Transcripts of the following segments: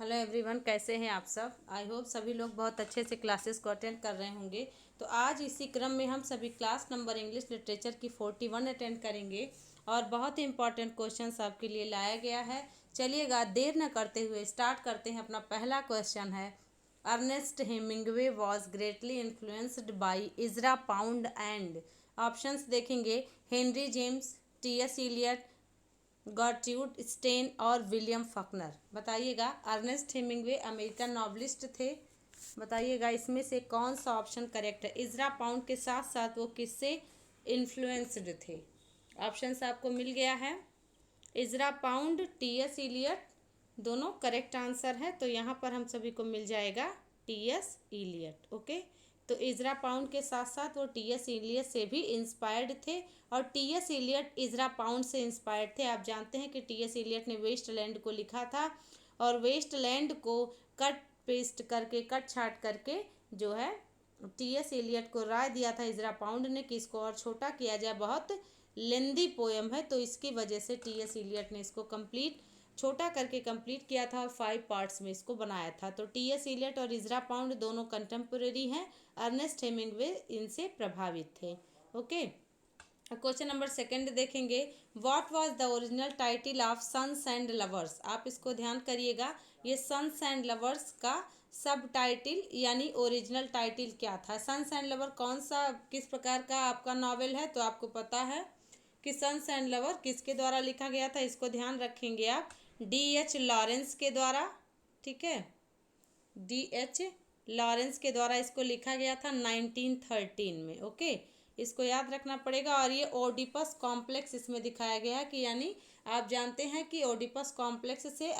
Hello everyone, कैसे हैं आप सब। आई होप सभी लोग बहुत अच्छे से क्लासेस को अटेंड कर रहे होंगे। तो आज इसी क्रम में हम सभी क्लास नंबर इंग्लिश लिटरेचर की 41 अटेंड करेंगे और बहुत ही इंपॉर्टेंट क्वेश्चंस आपके लिए लाया गया है। चलिएगा देर न करते हुए स्टार्ट करते हैं। अपना पहला क्वेश्चन है, Ernest Hemingway was greatly influenced by Ezra Pound and. Options देखेंगे, Henry James, T S. Eliot, Gertrude Stein और विलियम फकनर। बताइएगा, अर्नेस्ट हेमिंग्वे अमेरिकन नॉवलिस्ट थे। बताइएगा इसमें से कौन सा ऑप्शन करेक्ट है। इजरा पाउंड के साथ साथ वो किससे इन्फ्लुएंस्ड थे। ऑप्शंस आपको मिल गया है, इजरा पाउंड, टी.एस. इलियट, दोनों करेक्ट आंसर है। तो यहाँ पर हम सभी को मिल जाएगा टी.एस. इलियट। ओके, तो इजरा पाउंड के साथ साथ वो टी.एस. इलियट से भी इंस्पायर्ड थे और टी.एस. इलियट इजरा पाउंड से इंस्पायर्ड थे। आप जानते हैं कि टी.एस. इलियट ने वेस्टलैंड को लिखा था और वेस्टलैंड को कट पेस्ट करके, कट छाट करके जो है टी.एस. इलियट को राय दिया था इजरा पाउंड ने कि इसको और छोटा किया जाए, बहुत लेंदी पोएम है। तो इसकी वजह से टी.एस. इलियट ने इसको कंप्लीट छोटा करके कंप्लीट किया था और 5 पार्ट्स में इसको बनाया था। तो टी.एस. इलियट और इजरा पाउंड दोनों कंटेम्पोरेरी हैं। अर्नेस्ट हेमिंग्वे इनसे प्रभावित थे। ओके, क्वेश्चन नंबर सेकंड देखेंगे, what was the original title of Sons and Lovers. आप इसको ध्यान करिएगा, ये सन्स एंड लवर्स का सब टाइटल यानी ओरिजिनल टाइटल क्या था। सन्स एंड लवर कौन सा, किस प्रकार का आपका नॉवेल है, तो आपको पता है कि सन्स एंड लवर किसके द्वारा लिखा गया था। इसको ध्यान रखेंगे आप, डी.एच. लॉरेंस के द्वारा। ठीक है, डी.एच. लॉरेंस के द्वारा इसको लिखा गया था 1913 में। ओके, इसको याद रखना पड़ेगा। और ये ओडिपस कॉम्प्लेक्स इसमें दिखाया गया है कि यानी आप जानते हैं कि ओडिपस कॉम्प्लेक्स से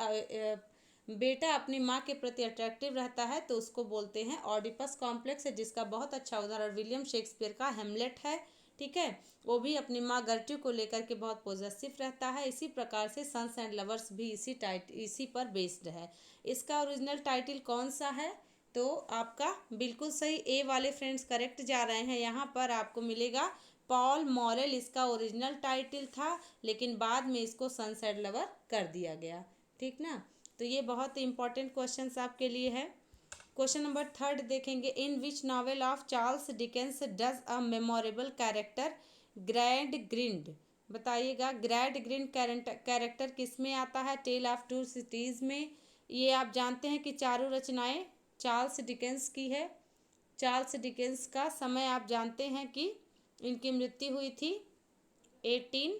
बेटा अपनी माँ के प्रति अट्रैक्टिव रहता है तो उसको बोलते हैं ओडिपस कॉम्प्लेक्स, जिसका बहुत अच्छा उदाहरण विलियम शेक्सपियर का हेमलेट है। ठीक है, वो भी अपनी माँ गर्ट्यू को लेकर के बहुत पॉजेसिव रहता है। इसी प्रकार से सन्स एंड लवर्स भी इसी पर बेस्ड है। इसका ओरिजिनल टाइटल कौन सा है, तो आपका बिल्कुल सही ए वाले फ्रेंड्स करेक्ट जा रहे हैं। यहाँ पर आपको मिलेगा पॉल मॉरेल, इसका ओरिजिनल टाइटल था, लेकिन बाद में इसको सन्स एंड लवर कर दिया गया। ठीक ना, तो ये बहुत इंपॉर्टेंट क्वेश्चन आपके लिए है। क्वेश्चन नंबर थर्ड देखेंगे, in which novel of Charles Dickens does a memorable character Gradgrind. बताइएगा, ग्रैंड ग्रिंड कैरेक्टर किस में आता है, टेल ऑफ टू सिटीज़ में। ये आप जानते हैं कि चारों रचनाएं चार्ल्स डिकेंस की है। चार्ल्स डिकेंस का समय आप जानते हैं कि इनकी मृत्यु हुई थी 18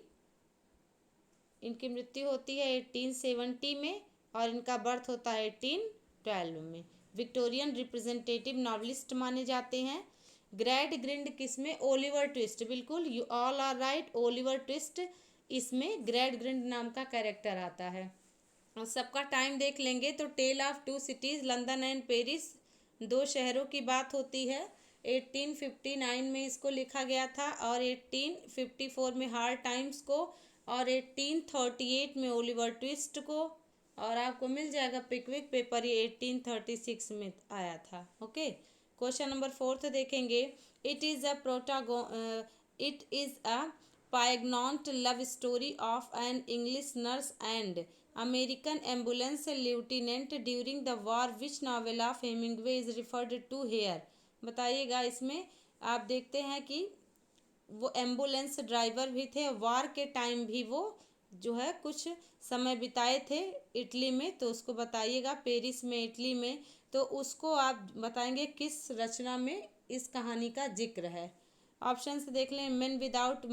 इनकी मृत्यु होती है 1870 में और इनका बर्थ होता है 1812 में। विक्टोरियन रिप्रेजेंटेटिव नॉवलिस्ट माने जाते हैं। ग्रैंड ग्रिंड किसमें, ओलिवर ट्विस्ट, बिल्कुल you all are right, Oliver Twist इसमें ग्रैंड ग्रिंड नाम का कैरेक्टर आता है। और सबका टाइम देख लेंगे तो Tale of Two Cities, London and Paris, दो शहरों की बात होती है। 1859 में इसको लिखा गया था और 1854 में हार्ड टाइम्स को और 1838 में ओलिवर ट्विस्ट को, और आपको मिल जाएगा पिकविक पेपर, ये 1836 में आया था। ओके, क्वेश्चन नंबर फोर्थ देखेंगे, it is a poignant love story of an English nurse and American ambulance lieutenant during the war, which novel of Hemingway is referred to here. बताइएगा, इसमें आप देखते हैं कि वो एम्बुलेंस ड्राइवर भी थे, वार के टाइम भी वो जो है कुछ समय बिताए थे इटली में। तो उसको बताइएगा, पेरिस में, इटली में। तो उसको आप बताएंगे किस रचना में इस कहानी का जिक्र है। ऑप्शंस देख लें, मेन विदाउट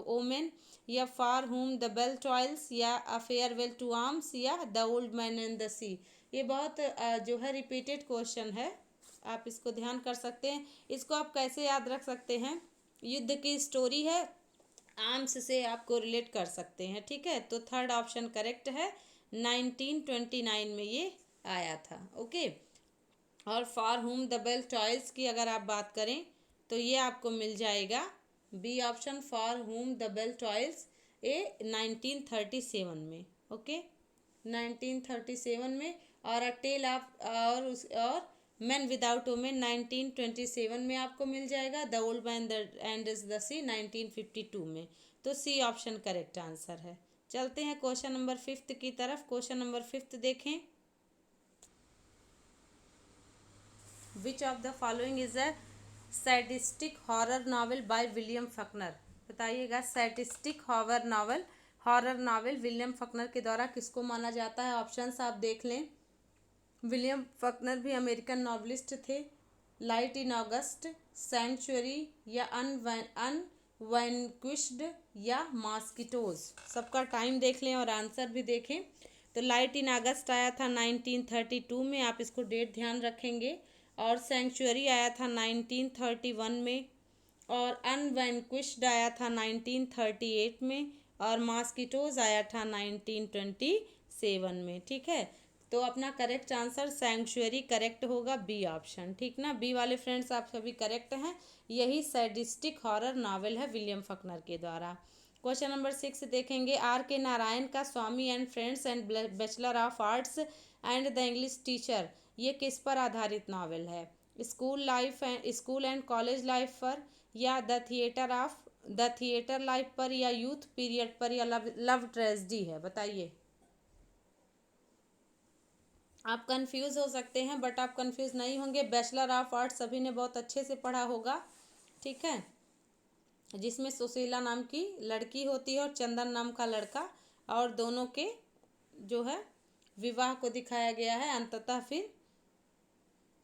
ओमेन, या फार हुम द बेल टॉयल्स, या अ फेयरवेल टू आर्म्स, या the old man and the sea. ये बहुत जो है रिपीटेड क्वेश्चन है, आप इसको ध्यान कर सकते हैं। इसको आप कैसे याद रख सकते हैं, युद्ध की स्टोरी है, आर्म्स से आपको रिलेट कर सकते हैं। ठीक है, तो थर्ड ऑप्शन करेक्ट है, 1929 में ये आया था। ओके, और for whom the bell toils की अगर आप बात करें तो ये आपको मिल जाएगा B option, for whom the bell tolls, A 1937 में। ओके, 1937 में। और अ टेल ऑफ और मैन विदाउट वुमेन 1927 में आपको मिल जाएगा। The old man and the sea 1952 में। तो सी ऑप्शन करेक्ट आंसर है। चलते हैं क्वेश्चन नंबर फिफ्थ की तरफ। क्वेश्चन नंबर फिफ्थ देखें, which of the following is a sadistic horror novel by William Faulkner. बताइएगा, sadistic horror novel William Faulkner के द्वारा किसको माना जाता है? ऑप्शंस आप देख लें। विलियम फकनर भी अमेरिकन नॉवलिस्ट थे। लाइट इन ऑगस्ट, सैंक्चुअरी या अनवैंक्विश्ड या मॉस्किटोज। सबका टाइम देख लें और आंसर भी देखें। तो लाइट इन अगस्त आया था 1932 में, आप इसको डेट ध्यान रखेंगे। और सैंक्चुअरी आया था 1931 में। और अनवैंक्विश्ड आया था 1938 में। और मॉस्किटोज आया था 1927 में। ठीक है, तो अपना करेक्ट आंसर सैंक्चुअरी करेक्ट होगा, बी ऑप्शन। ठीक ना, बी वाले फ्रेंड्स आप सभी करेक्ट हैं। यही सैडिस्टिक हॉरर नॉवेल है विलियम फकनर के द्वारा। क्वेश्चन नंबर 6 देखेंगे। आर के नारायण का Swami and friends and bachelor of arts and the English teacher, ये किस पर आधारित नॉवेल है? स्कूल एंड कॉलेज लाइफ पर, या द थिएटर लाइफ पर, या यूथ पीरियड पर, या लव ट्रेजेडी है? बताइए। आप कंफ्यूज हो सकते हैं, बट आप कंफ्यूज नहीं होंगे। बैचलर ऑफ आर्ट्स सभी ने बहुत अच्छे से पढ़ा होगा। ठीक है, जिसमें सुशीला नाम की लड़की होती है और चंदन नाम का लड़का, और दोनों के जो है विवाह को दिखाया गया है। अंततः फिर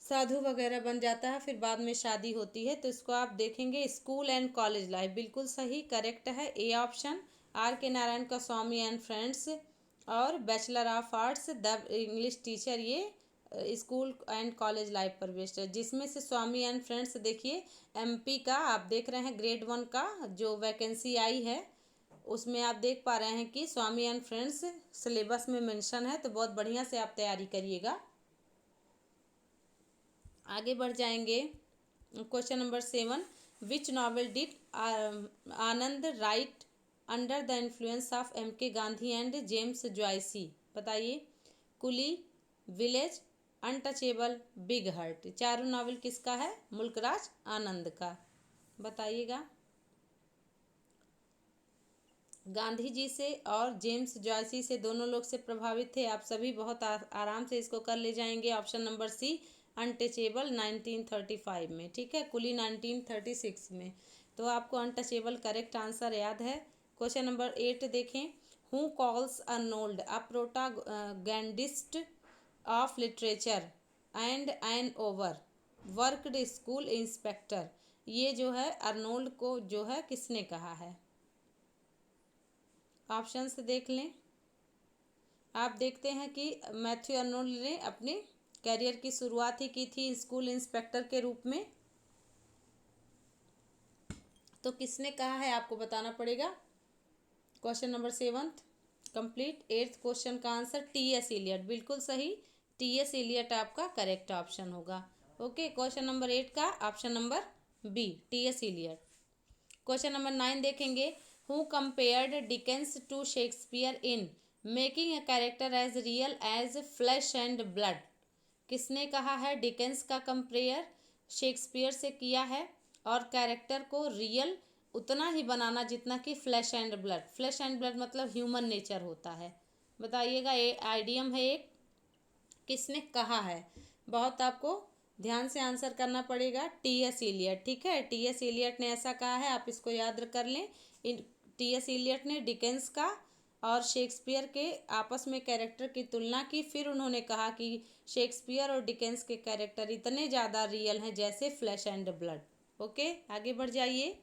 साधु वगैरह बन जाता है, फिर बाद में शादी होती है। तो इसको आप देखेंगे स्कूल एंड कॉलेज लाइफ, बिल्कुल सही करेक्ट है, A option. Are K Narayan का स्वामी एंड फ्रेंड्स और bachelor of arts the English teacher, ये स्कूल एंड कॉलेज लाइफ पर बेस्ड है। जिसमें से स्वामी एंड फ्रेंड्स देखिए, एमपी का आप देख रहे हैं ग्रेड 1 का जो वैकेंसी आई है, उसमें आप देख पा रहे हैं कि स्वामी एंड फ्रेंड्स सिलेबस में मेंशन है। तो बहुत बढ़िया से आप तैयारी करिएगा। आगे बढ़ जाएंगे। Question number 7, which novel did Anand write under the influence of M K Gandhi and James Joyce? बताइए। Coolie, Village, Untouchable, Big Heart, चारों नॉवेल किसका है? मुल्कराज आनंद का। बताइएगा। गांधी जी से और जेम्स जॉयसी से, दोनों लोग से प्रभावित थे। आप सभी बहुत आराम से इसको कर ले जाएंगे। ऑप्शन नंबर सी, अनटचेबल 1935 में। ठीक है, कुली 1936 में। तो आपको अनटचेबल करेक्ट आंसर याद है। क्वेश्चन नंबर 8 देखें। Who calls Arnold a propagandist of literature and an overworked school inspector, ये जो है अर्नोल्ड को जो है किसने कहा है? ऑप्शंस देख लें। आप देखते हैं कि मैथ्यू अर्नोल्ड ने अपने करियर की शुरुआत ही की थी स्कूल इंस्पेक्टर के रूप में। तो किसने कहा है आपको बताना पड़ेगा। Question number 7 complete. 8th question का आंसर टी.एस. इलियट, बिल्कुल सही। टी.एस. इलियट आपका करेक्ट ऑप्शन होगा। ओके, क्वेश्चन नंबर 8 का option number B, TS. Eliot. Question number 9 देखेंगे। Who compared Dickens to Shakespeare in making a character as real as flesh and blood? किसने कहा है Dickens का कंपेयर शेक्सपियर से किया है और कैरेक्टर को रियल उतना ही बनाना जितना कि flash and blood? Flash and blood मतलब ह्यूमन नेचर होता है। बताइएगा, ये आइडियम है एक, किसने कहा है? बहुत आपको ध्यान से आंसर करना पड़ेगा। टी.एस. इलियट। ठीक है, टी.एस. इलियट ने ऐसा कहा है, आप इसको याद कर लें। टी.एस. इलियट ने डिकेंस का और शेक्सपियर के आपस में कैरेक्टर की तुलना की। फिर उन्होंने कहा कि शेक्सपियर और डिकेंस के कैरेक्टर इतने ज़्यादा रियल हैं जैसे फ्लैश एंड ब्लड। ओके, आगे बढ़ जाइए।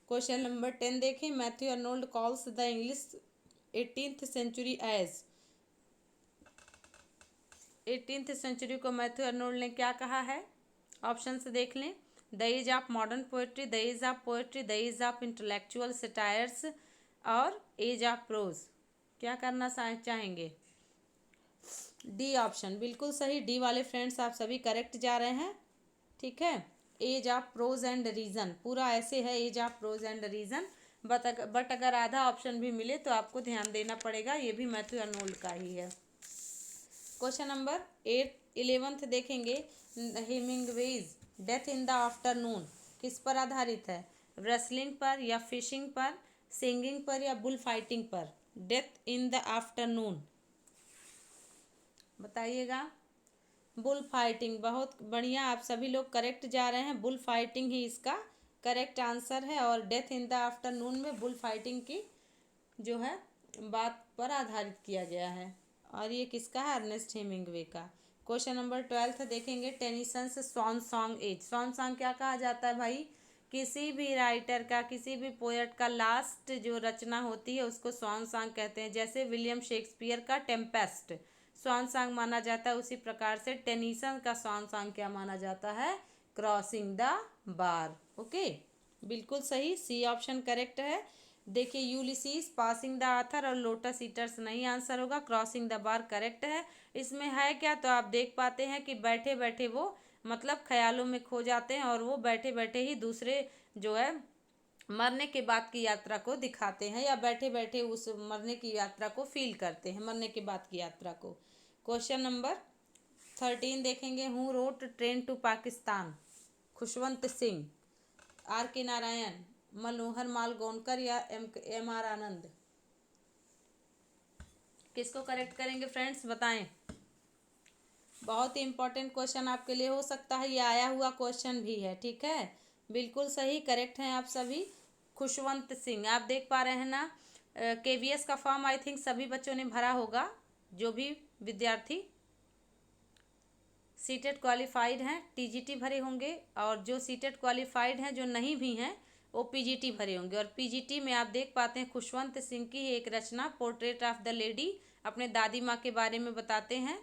क्वेश्चन नंबर 10 देखें। Matthew Arnold calls the English 18th century age, 18th century को मैथ्यू अर्नोल्ड ने क्या कहा है? ऑप्शन से देख लें। The age of modern poetry, the age of poetry, the age of intellectual satires और एज ऑफ प्रोज। क्या करना चाहेंगे? डी ऑप्शन, बिल्कुल सही। डी वाले फ्रेंड्स आप सभी करेक्ट जा रहे हैं। ठीक है, age of prose and reason, पूरा ऐसे है age of prose and reason. But अगर आधा ऑप्शन भी मिले तो आपको ध्यान देना पड़ेगा, ये भी मैथ्यू अर्नोल्ड का ही है। क्वेश्चन नंबर 11th देखेंगे। हेमिंगवेज डेथ इन द आफ्टरनून किस पर आधारित है? रेसलिंग पर, या फिशिंग पर, सिंगिंग पर, या बुल फाइटिंग पर? डेथ इन द आफ्टरनून, बताइएगा। बुल फाइटिंग, बहुत बढ़िया, आप सभी लोग करेक्ट जा रहे हैं। बुल फाइटिंग ही इसका करेक्ट आंसर है। और डेथ इन द आफ्टरनून में बुल फाइटिंग की जो है बात पर आधारित किया गया है। और ये किसका है? अर्नेस्ट हेमिंग्वे का। क्वेश्चन नंबर 12 देखेंगे, Tennyson's swan song age. Swan song क्या कहा जाता है भाई? किसी भी राइटर का, किसी भी पोएट का लास्ट जो रचना होती है उसको स्वॉन सॉन्ग कहते हैं। जैसे विलियम शेक्सपियर का टेम्पेस्ट स्वॉन सॉन्ग माना जाता है, उसी प्रकार से टेनिसन का स्वॉन सॉन्ग क्या माना जाता है? Crossing the bar. ओके, बिल्कुल सही, सी ऑप्शन करेक्ट है। देखिए, यूलिसीज, पासिंग द आथर और लोटस ईटर्स नहीं आंसर होगा, क्रॉसिंग द बार करेक्ट है। इसमें है क्या, तो आप देख पाते हैं कि बैठे बैठे वो मतलब ख्यालों में खो जाते हैं और वो बैठे बैठे ही दूसरे जो है मरने के बाद की यात्रा को दिखाते हैं, या बैठे बैठे उस मरने की यात्रा को फील करते हैं, मरने के बाद की यात्रा को। क्वेश्चन नंबर 13 देखेंगे, who wrote Train to Pakistan? Khushwant Singh, R K Narayan, मनोहर माल गोनकर या एम आर आनंद? किसको करेक्ट करेंगे फ्रेंड्स, बताएं। बहुत ही इंपॉर्टेंट क्वेश्चन आपके लिए हो सकता है, ये आया हुआ क्वेश्चन भी है, ठीक है। बिल्कुल सही, करेक्ट हैं आप सभी। खुशवंत सिंह, आप देख पा रहे हैं ना, केवीएस का फॉर्म आई थिंक सभी बच्चों ने भरा होगा, जो भी विद्यार्थी सीटेट क्वालिफाइड हैं टीजीटी भरे होंगे, और जो सीटेट क्वालिफाइड हैं जो नहीं भी हैं वो पीजीटी भरे होंगे। और पीजीटी में आप देख पाते हैं खुशवंत सिंह की एक रचना पोर्ट्रेट ऑफ द लेडी, अपने दादी माँ के बारे में बताते हैं,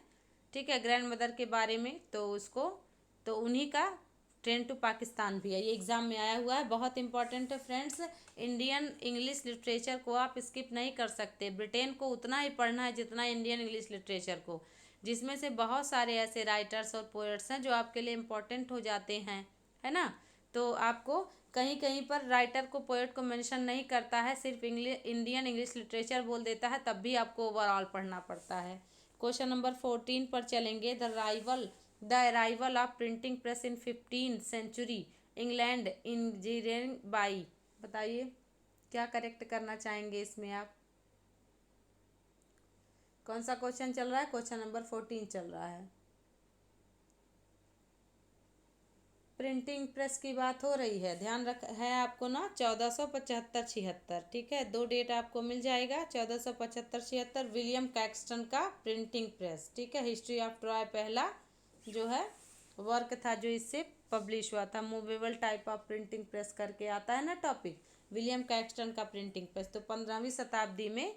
ठीक है, ग्रैंड मदर के बारे में, तो उसको तो उन्हीं का ट्रेन टू पाकिस्तान भी है, ये एग्ज़ाम में आया हुआ है, बहुत इंपॉर्टेंट है फ्रेंड्स। इंडियन इंग्लिश लिटरेचर को आप स्किप नहीं कर सकते, ब्रिटेन को उतना ही पढ़ना है जितना इंडियन इंग्लिश लिटरेचर को, जिसमें से बहुत सारे ऐसे राइटर्स और पोएट्स हैं जो आपके लिए इम्पोर्टेंट हो जाते हैं, है ना। तो आपको कहीं कहीं पर राइटर को, पोएट को मेंशन नहीं करता है, सिर्फ इंडियन इंग्लिश लिटरेचर बोल देता है, तब भी आपको ओवरऑल पढ़ना पड़ता है। क्वेश्चन नंबर 14 पर चलेंगे, the arrival of printing press in 15th century England engineering by. बताइए क्या करेक्ट करना चाहेंगे इसमें आप? कौन सा क्वेश्चन चल रहा है? क्वेश्चन नंबर 14 चल रहा है। प्रिंटिंग प्रेस की बात हो रही है, ध्यान रख है आपको ना, 1475-76, ठीक है, दो डेट आपको मिल जाएगा, 1475-76 विलियम कैक्सटन का प्रिंटिंग प्रेस, ठीक है। हिस्ट्री ऑफ ट्रॉय पहला जो है वर्क था जो इससे पब्लिश हुआ था, movable type of printing press करके आता है ना टॉपिक, विलियम कैक्सटन का प्रिंटिंग प्रेस, तो 15वीं शताब्दी में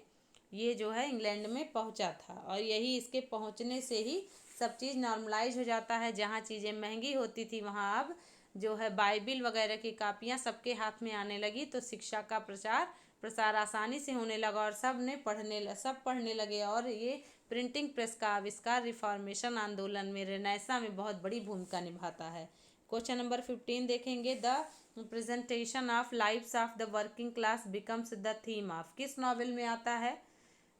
ये जो है इंग्लैंड में पहुंचा था, और यही इसके पहुंचने से ही सब चीज़ नॉर्मलाइज हो जाता है। जहाँ चीज़ें महंगी होती थी वहाँ अब जो है बाइबिल वगैरह की कापियाँ सबके हाथ में आने लगी, तो शिक्षा का प्रसार आसानी से होने लगा और सब पढ़ने लगे, और ये प्रिंटिंग प्रेस का आविष्कार रिफॉर्मेशन आंदोलन में, रेनेसां में बहुत बड़ी भूमिका निभाता है। क्वेश्चन नंबर 15 देखेंगे, the presentation of lives of the working class becomes the theme of, किस नॉवेल में आता है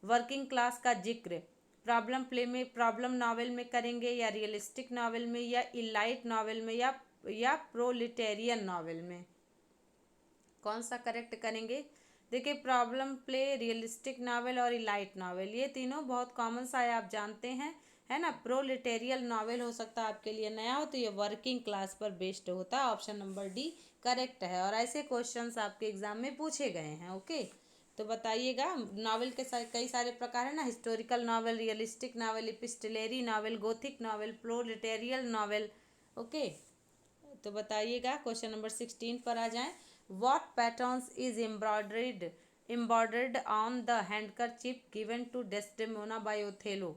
वर्किंग क्लास का जिक्र? प्रॉब्लम नॉवेल में करेंगे, या रियलिस्टिक नॉवेल में, या इलाइट नॉवेल में, या प्रोलिटेरियन नॉवेल में? कौन सा करेक्ट करेंगे? देखिए, प्रॉब्लम प्ले, रियलिस्टिक नॉवेल और इलाइट नॉवेल, ये तीनों बहुत कॉमन सा है, आप जानते हैं, है ना। प्रोलिटेरियल नॉवेल हो सकता है आपके लिए नया हो, तो ये वर्किंग क्लास पर बेस्ड होता है, ऑप्शन नंबर डी करेक्ट है। और ऐसे क्वेश्चंस आपके एग्जाम में पूछे गए हैं, ओके। तो बताइएगा, नॉवेल के कई सारे प्रकार है ना, historical novel, realistic novel, epistolary novel, gothic novel, proletarian novel, okay. तो बताइएगा, क्वेश्चन नंबर 16 पर आ जाएं, what patterns is embroidered on the handkerchief given to Desdemona by Othello?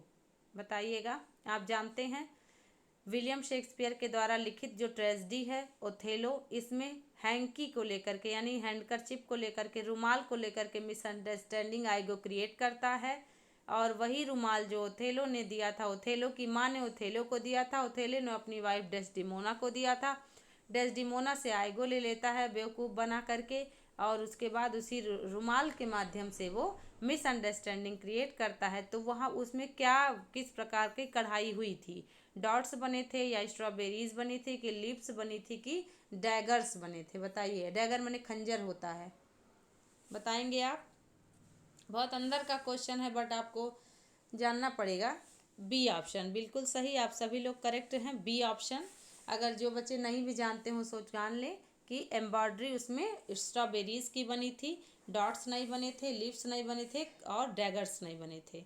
बताइएगा, आप जानते हैं विलियम शेक्सपियर के द्वारा लिखित जो ट्रेजेडी है ओथेलो, इसमें हैंकी को लेकर के, यानी हैंडकरचिप को लेकर के, रुमाल को लेकर के मिसअंडरस्टैंडिंग आइगो क्रिएट करता है, और वही रुमाल जो ओथेलो ने दिया था, ओथेलो की माँ ने ओथेलो को दिया था, ओथेलो ने अपनी वाइफ डेस्डिमोना को दिया था, डेस्डिमोना से आइगो ले लेता है बेवकूफ़ बना करके, और उसके बाद उसी रुमाल के माध्यम से वो मिसअंडरस्टैंडिंग क्रिएट करता है। तो वहाँ उसमें क्या, किस प्रकार की कढ़ाई हुई थी, डॉट्स बने थे, या स्ट्रॉबेरीज बनी थी, कि लिप्स बनी थी, कि डैगर्स बने थे? बताइए, डैगर माने खंजर होता है, बताएंगे आप? बहुत अंदर का क्वेश्चन है, बट आपको जानना पड़ेगा। बी ऑप्शन बिल्कुल सही, आप सभी लोग करेक्ट हैं, बी ऑप्शन। अगर जो बच्चे नहीं भी जानते हो सोच जान लें कि एम्ब्रॉयडरी उसमें स्ट्रॉबेरीज की बनी थी, डॉट्स नहीं बने थे, लीव्स नहीं बने थे और डैगर्स नहीं बने थे।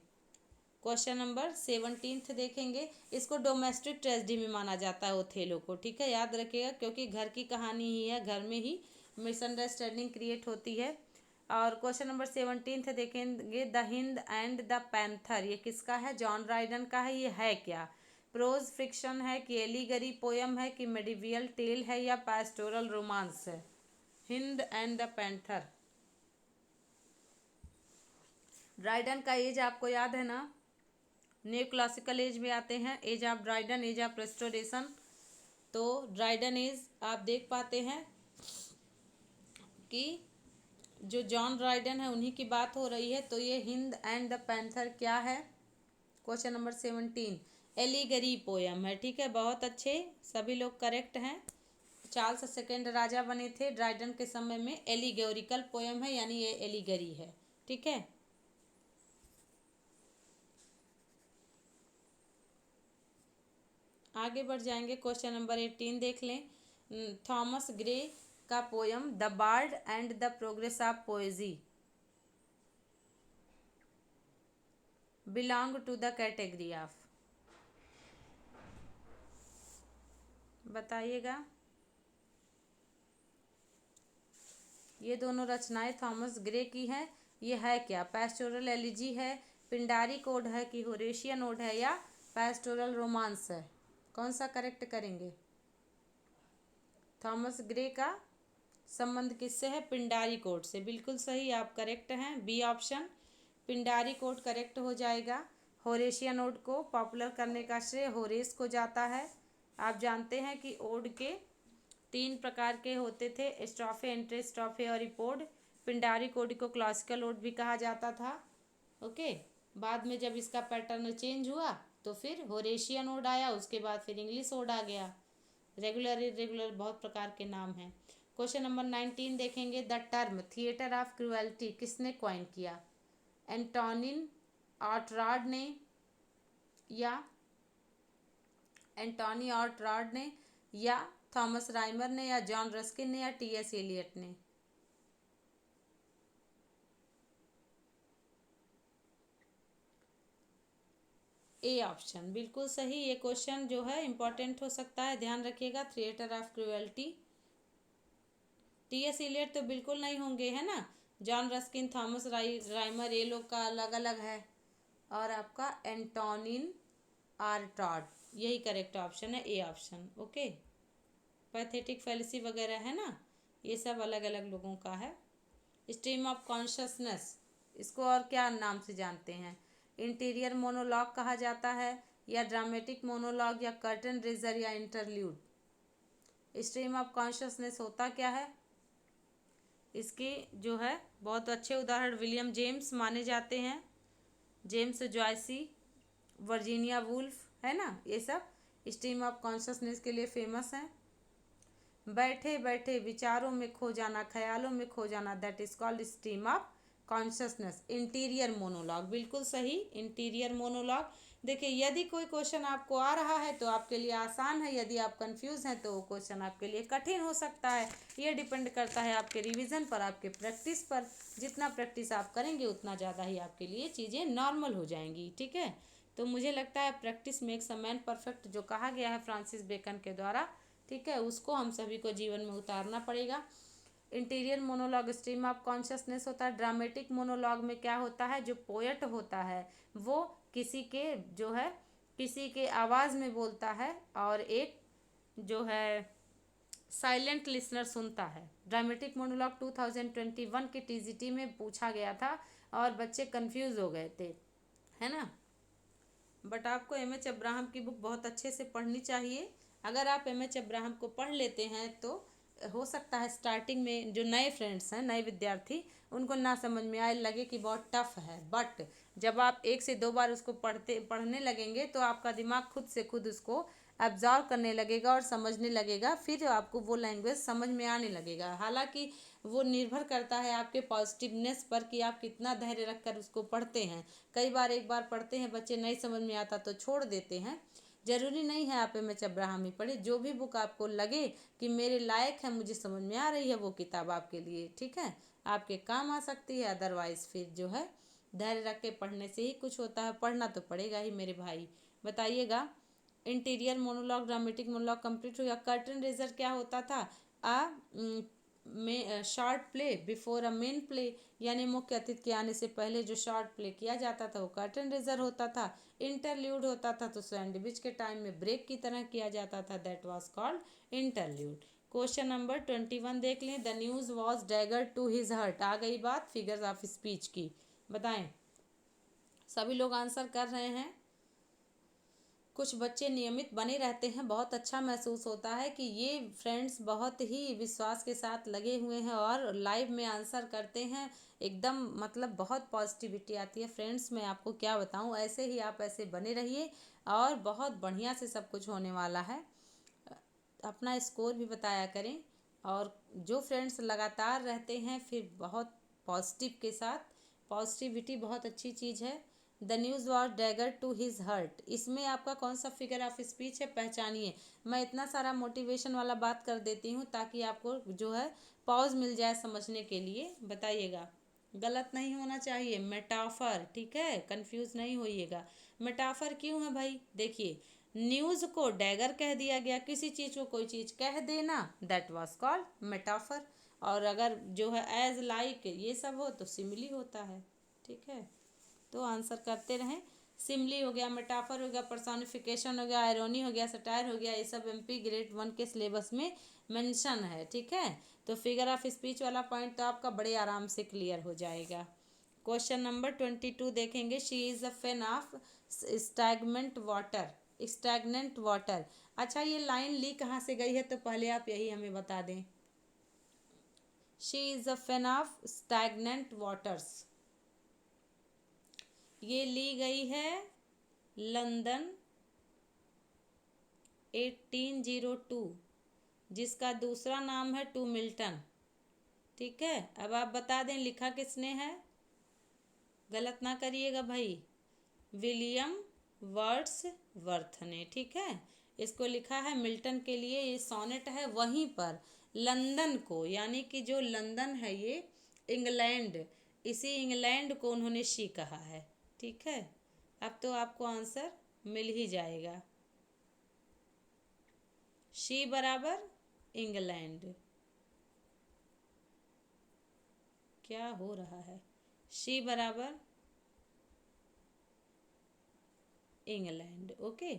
क्वेश्चन नंबर 17 देखेंगे। इसको डोमेस्टिक ट्रेजेडी में माना जाता है ओथेलो को, ठीक है, याद रखिएगा, क्योंकि घर की कहानी ही है, घर में ही मिसअंडरस्टैंडिंग क्रिएट होती है। और क्वेश्चन नंबर 17 देखेंगे, the Hind and the panther, ये किसका है? जॉन राइडन का है। ये है क्या? प्रोज फिक्शन है कि एलिगरी पोयम है कि मेडिवियल टेल है या पास्टोरल रोमांस है? Hind and the panther. Dryden का एज आपको याद है ना? न्यू क्लासिकल एज में आते हैं, age of Dryden, age of Restoration. तो ड्राइडन एज आप देख पाते हैं कि जो जॉन ड्राइडन है उन्हीं की बात हो रही है। तो ये हिंद एंड द पैंथर क्या है? क्वेश्चन नंबर 17 एलिगरी पोयम है, ठीक है, बहुत अच्छे, सभी लोग करेक्ट हैं। चार्ल्स सेकंड राजा बने थे ड्राइडन के समय में, एलिगोरिकल पोयम है, यानी ये एलिगरी है, ठीक है। आगे बढ़ जाएंगे, क्वेश्चन नंबर 18 देख लें। थॉमस ग्रे का poem the Bard and the Progress of Poesy belong to the category of, बताइएगा। ये दोनों रचनाएं थॉमस ग्रे की हैं। ये है क्या? पैस्टोरल एलिजी है, पिंडारी कोड है कि होरेशियन ओड है या पैस्टोरल रोमांस है? कौन सा करेक्ट करेंगे? थॉमस ग्रे का संबंध किससे है? पिंडारी कोड से, बिल्कुल सही, आप करेक्ट हैं, B option Pindaric ode correct हो जाएगा। होरेशियन ओड को पॉपुलर करने का श्रेय होरेस को जाता है। आप जानते हैं कि ओड के 3 प्रकार के होते थे, स्ट्रॉफे, एंट्रे, स्ट्रॉफे और इपोड। पिंडारी कोड को क्लासिकल ओड भी कहा जाता था, ओके। बाद में जब इसका पैटर्न चेंज हुआ तो फिर होरेशियन ओड आया, उसके बाद फिर इंग्लिश ओड आ गया। रेगुलर इरेगुलर बहुत प्रकार के नाम हैं। क्वेश्चन नंबर 19 देखेंगे, the term theatre of cruelty किसने कॉइन किया? एंटोनिन आर्टराड ने या एंटोनी आर्टराड ने या थॉमस राइमर ने या जॉन रस्किन ने या टी.एस. एलियट ने? ए ऑप्शन बिल्कुल सही। ये क्वेश्चन जो है इंपॉर्टेंट हो सकता है, ध्यान रखिएगा। Theatre of cruelty, TS. Eliot तो बिल्कुल नहीं होंगे, है ना। जॉन रस्किन, थॉमस राइमर, ये लोग का अलग अलग है। और आपका एंटोनिन आर्टराड, यही करेक्ट ऑप्शन है, A option, okay. Pathetic fallacy वगैरह है ना, ये सब अलग अलग लोगों का है। स्ट्रीम ऑफ कॉन्शसनेस, इसको और क्या नाम से जानते हैं? इंटीरियर मोनोलॉग कहा जाता है या ड्रामेटिक मोनोलॉग या कर्टन रेजर या इंटरल्यूड? स्ट्रीम ऑफ कॉन्शसनेस होता क्या है? इसके जो है बहुत अच्छे उदाहरण विलियम जेम्स माने जाते हैं, जेम्स जॉयसी, वर्जीनिया वुल्फ, है ना, ये सब स्ट्रीम ऑफ कॉन्शसनेस के लिए फेमस हैं। बैठे बैठे विचारों में खो जाना, ख्यालों में खो जाना, that is called stream of consciousness. Interior monologue, बिल्कुल सही, इंटीरियर मोनोलॉग। देखिए, यदि कोई क्वेश्चन आपको आ रहा है तो आपके लिए आसान है, यदि आप कंफ्यूज हैं तो वो क्वेश्चन आपके लिए कठिन हो सकता है। ये डिपेंड करता है आपके रिवीजन पर, आपके प्रैक्टिस पर। जितना प्रैक्टिस आप करेंगे उतना ज़्यादा ही आपके लिए चीज़ें नॉर्मल हो जाएंगी, ठीक है। तो मुझे लगता है practice makes a man perfect, जो कहा गया है फ्रांसिस बेकन के द्वारा, ठीक है, उसको हम सभी को जीवन में उतारना पड़ेगा। Interior monologue stream of consciousness होता है। ड्रामेटिक मोनोलॉग में क्या होता है? जो पोएट होता है वो किसी के जो है किसी के आवाज़ में बोलता है और एक जो है साइलेंट लिसनर सुनता है। ड्रामेटिक मोनोलॉग 2021 के टीजीटी में पूछा गया था और बच्चे कंफ्यूज हो गए थे, है ना। बट आपको एम.एच. अब्राहम की बुक बहुत अच्छे से पढ़नी चाहिए। अगर आप एम.एच. अब्राहम को पढ़ लेते हैं तो हो सकता है स्टार्टिंग में जो नए फ्रेंड्स हैं, नए विद्यार्थी, उनको ना समझ में आए, लगे कि बहुत टफ है, बट जब आप 1 से 2 बार उसको पढ़ने लगेंगे तो आपका दिमाग खुद से खुद उसको एब्जॉर्व करने लगेगा और समझने लगेगा, फिर आपको वो लैंग्वेज समझ में आने लगेगा। हालांकि वो निर्भर करता है आपके पॉजिटिवनेस पर कि आप कितना धैर्य रखकर उसको पढ़ते हैं। कई बार एक बार पढ़ते हैं, बच्चे नहीं समझ में आता तो छोड़ देते हैं। जरूरी नहीं है आप एम एच अब्राहम ही पढ़े, जो भी बुक आपको लगे कि मेरे लायक है, मुझे समझ में आ रही है, वो किताब आपके लिए ठीक है, आपके काम आ सकती है। अदरवाइज फिर जो है धैर्य रख के पढ़ने से ही कुछ होता है, पढ़ना तो पड़ेगा ही मेरे भाई। बताइएगा, interior monologue, dramatic monologue complete हो गया। कर्टन रेजर क्या होता था? आ में short play before a main play, यानी मुख्य अतिथि के आने से पहले जो शॉर्ट प्ले किया जाता था वो कर्टन रेजर होता था। इंटरल्यूड होता था तो सैंडविच के टाइम में ब्रेक की तरह किया जाता था, that was called interlude. Question number 21 देख लें। The news was dagger to his heart. आ गई बात फिगर्स ऑफ स्पीच की, बताएं। सभी लोग आंसर कर रहे हैं। कुछ बच्चे नियमित बने रहते हैं, बहुत अच्छा महसूस होता है कि ये फ्रेंड्स बहुत ही विश्वास के साथ लगे हुए हैं और लाइव में आंसर करते हैं एकदम, मतलब बहुत पॉजिटिविटी आती है फ्रेंड्स। मैं आपको क्या बताऊं, ऐसे ही आप ऐसे बने रहिए और बहुत बढ़िया से सब कुछ होने वाला है। अपना स्कोर भी बताया करें, और जो फ्रेंड्स लगातार रहते हैं फिर बहुत पॉजिटिव के साथ, पॉजिटिविटी बहुत अच्छी चीज़ है। The news was dagger to his heart, इसमें आपका कौन सा फिगर ऑफ स्पीच है, पहचानिए। मैं इतना सारा मोटिवेशन वाला बात कर देती हूँ ताकि आपको जो है पॉज मिल जाए समझने के लिए। बताइएगा, गलत नहीं होना चाहिए। मेटाफर, ठीक है, कंफ्यूज नहीं होइएगा। मेटाफर क्यों है भाई? देखिए, न्यूज़ को डैगर कह दिया गया, किसी चीज़ को कोई चीज़ कह देना, दैट वाज कॉल्ड मेटाफर। और अगर जो है एज लाइक ये सब हो तो सिमिली होता है, ठीक है। तो आंसर करते रहें। सिमली हो गया, मेटाफर हो गया, पर्सोनिफिकेशन हो गया, आयरोनी हो गया, सटायर हो गया, ये सब एमपी ग्रेड 1 के सिलेबस में मेंशन है, ठीक है। तो फिगर ऑफ स्पीच वाला पॉइंट तो आपका बड़े आराम से क्लियर हो जाएगा। क्वेश्चन नंबर 22 देखेंगे। She is a fan of stagnant water. Stagnant water, अच्छा ये लाइन ली कहाँ से गई है, तो पहले आप यही हमें बता दें। She is a fan of stagnant waters, ये ली गई है लंदन 1802, जिसका दूसरा नाम है टू मिल्टन, ठीक है। अब आप बता दें लिखा किसने है, गलत ना करिएगा भाई। विलियम वर्ड्सवर्थ ने, ठीक है। इसको लिखा है मिल्टन के लिए, ये सोनेट है। वहीं पर लंदन को, यानी कि जो लंदन है ये इंग्लैंड, इसी इंग्लैंड को उन्होंने शी कहा है, ठीक है। अब तो आपको आंसर मिल ही जाएगा। शी बराबर इंग्लैंड, क्या हो रहा है, शी बराबर इंग्लैंड, ओके।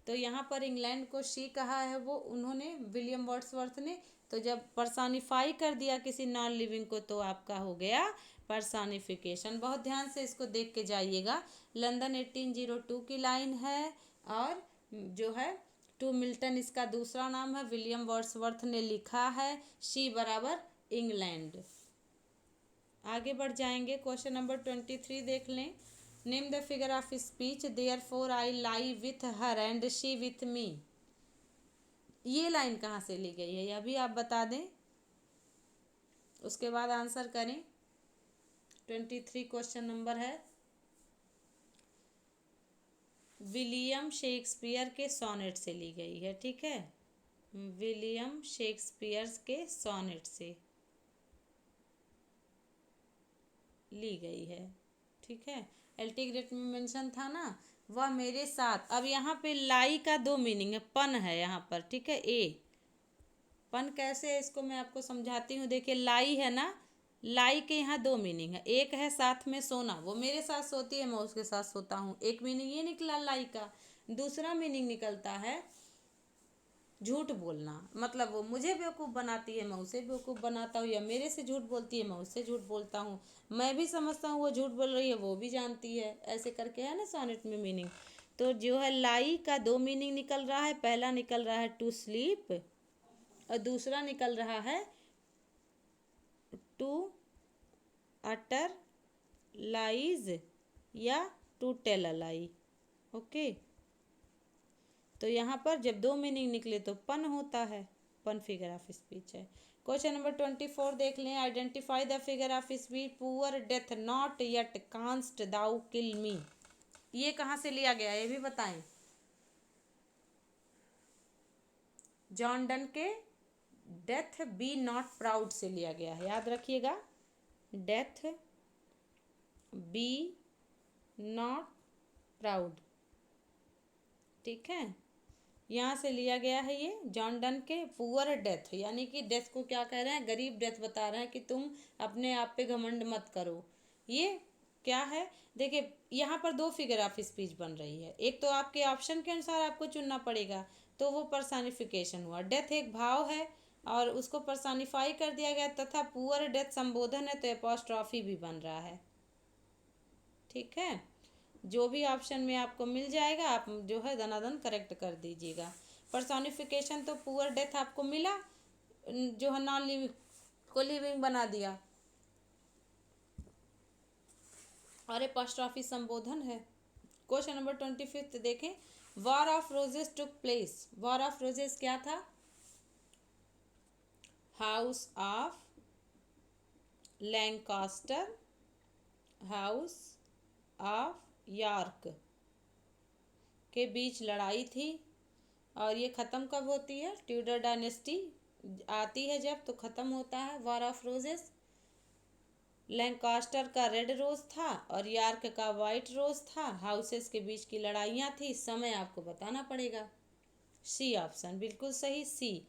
तो यहाँ पर इंग्लैंड को शी कहा है वो उन्होंने, विलियम वर्ड्सवर्थ ने। तो जब पर्सोनिफाई कर दिया किसी नॉन लिविंग को तो आपका हो गया पर्सोनिफिकेशन। बहुत ध्यान से इसको देख के जाइएगा। लंदन 1802 की लाइन है, और जो है टू मिल्टन इसका दूसरा नाम है, विलियम वर्ड्सवर्थ ने लिखा है, शी बराबर इंग्लैंड। आगे बढ़ जाएंगे। क्वेश्चन नंबर 23 देख लें। Name the figure of speech therefore I lie with her and she with me. ये लाइन कहाँ से ली गई है, यह भी आप बता दें, उसके बाद आंसर करें। 23 क्वेश्चन नंबर है, विलियम शेक्सपियर के सोनेट से ली गई है, ठीक है। विलियम शेक्सपियर के सोनेट से ली गई है, ठीक है। एल्टीग्रेट में मेंशन था ना, वह मेरे साथ। अब यहाँ पे लाई का दो मीनिंग है, पन है यहाँ पर, ठीक है। ए पन कैसे है इसको मैं आपको समझाती हूँ। देखिए लाई है ना, लाई के यहाँ दो मीनिंग है। एक है साथ में सोना, वो मेरे साथ सोती है, मैं उसके साथ सोता हूँ, एक मीनिंग ये निकला लाई का। दूसरा मीनिंग निकलता है झूठ बोलना, मतलब वो मुझे बेवकूफ़ बनाती है, मैं उसे बेवकूफ़ बनाता हूँ, या मेरे से झूठ बोलती है, मैं उससे झूठ बोलता हूँ। मैं भी समझता हूँ वो झूठ बोल रही है, वो भी जानती है, ऐसे करके है ना सोनेट में मीनिंग। तो जो है लाई का दो मीनिंग निकल रहा है। पहला निकल रहा है टू स्लीप, और दूसरा निकल रहा है टू अटर लाइज या to tell a lie. Okay, तो यहाँ पर जब दो मीनिंग निकले तो पन होता है, पन फिगर ऑफ स्पीच है। क्वेश्चन नंबर 24 देख लें। Identify the figure of speech poor death not yet canst thou kill me. ये कहाँ से लिया गया ये भी बताएं। जॉन डन के डेथ बी नॉट प्राउड से लिया गया है, याद रखिएगा। डेथ बी नॉट प्राउड, ठीक है, यहाँ से लिया गया है ये जॉन डन के पुअर डेथ, यानी कि डेथ को क्या कह रहे हैं, गरीब डेथ बता रहे हैं कि तुम अपने आप पे घमंड मत करो। ये क्या है, देखिए यहाँ पर दो फिगर ऑफ स्पीच बन रही है। एक तो आपके ऑप्शन के अनुसार आपको चुनना पड़ेगा, तो वो पर्सनिफिकेशन हुआ। डेथ एक भाव है और उसको पर्सनिफाई कर दिया गया, तथा पुअर डेथ संबोधन है तो एपॉस्ट्रॉफी भी बन रहा है। ठीक है, जो भी ऑप्शन में आपको मिल जाएगा आप जो है दनादन करेक्ट कर दीजिएगा। पर्सोनिफिकेशन तो पुअर डेथ आपको मिला, जो है नॉन लिविंग को लिविंग बना दिया, और एपॉस्ट्रॉफी संबोधन है। क्वेश्चन नंबर 25 देखें। War of roses took place. War of roses क्या था, house of Lancaster, house of York के बीच लड़ाई थी। और ये ख़त्म कब होती है, ट्यूडर डायनेस्टी आती है जब, तो ख़त्म होता है वॉर ऑफ रोजेस। लैंकास्टर का रेड रोज था और यॉर्क का वाइट रोज था। हाउसेस के बीच की लड़ाइयाँ थी। समय आपको बताना पड़ेगा। सी ऑप्शन बिल्कुल सही, सी।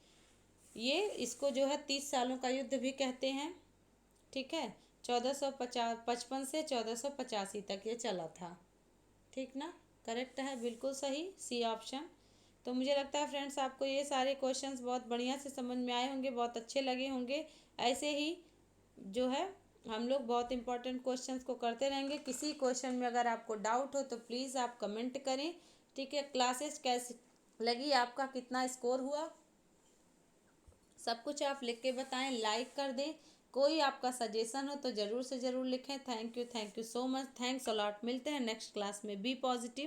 ये इसको जो है 30 सालों का युद्ध भी कहते हैं। ठीक है, 1455 से 1485 तक ये चला था। ठीक ना, करेक्ट है, बिल्कुल सही, सी ऑप्शन। तो मुझे लगता है फ्रेंड्स आपको ये सारे क्वेश्चंस बहुत बढ़िया से समझ में आए होंगे, बहुत अच्छे लगे होंगे। ऐसे ही जो है हम लोग बहुत इंपॉर्टेंट क्वेश्चंस को करते रहेंगे। किसी क्वेश्चन में अगर आपको डाउट हो तो प्लीज़ आप कमेंट करें। ठीक है, क्लासेस कैसी लगी, आपका कितना स्कोर हुआ, सब कुछ आप लिख के बताएं, लाइक कर दें। कोई आपका सजेशन हो तो ज़रूर से ज़रूर लिखें। Thank you so much, thanks a lot. मिलते हैं नेक्स्ट क्लास में। Be positive.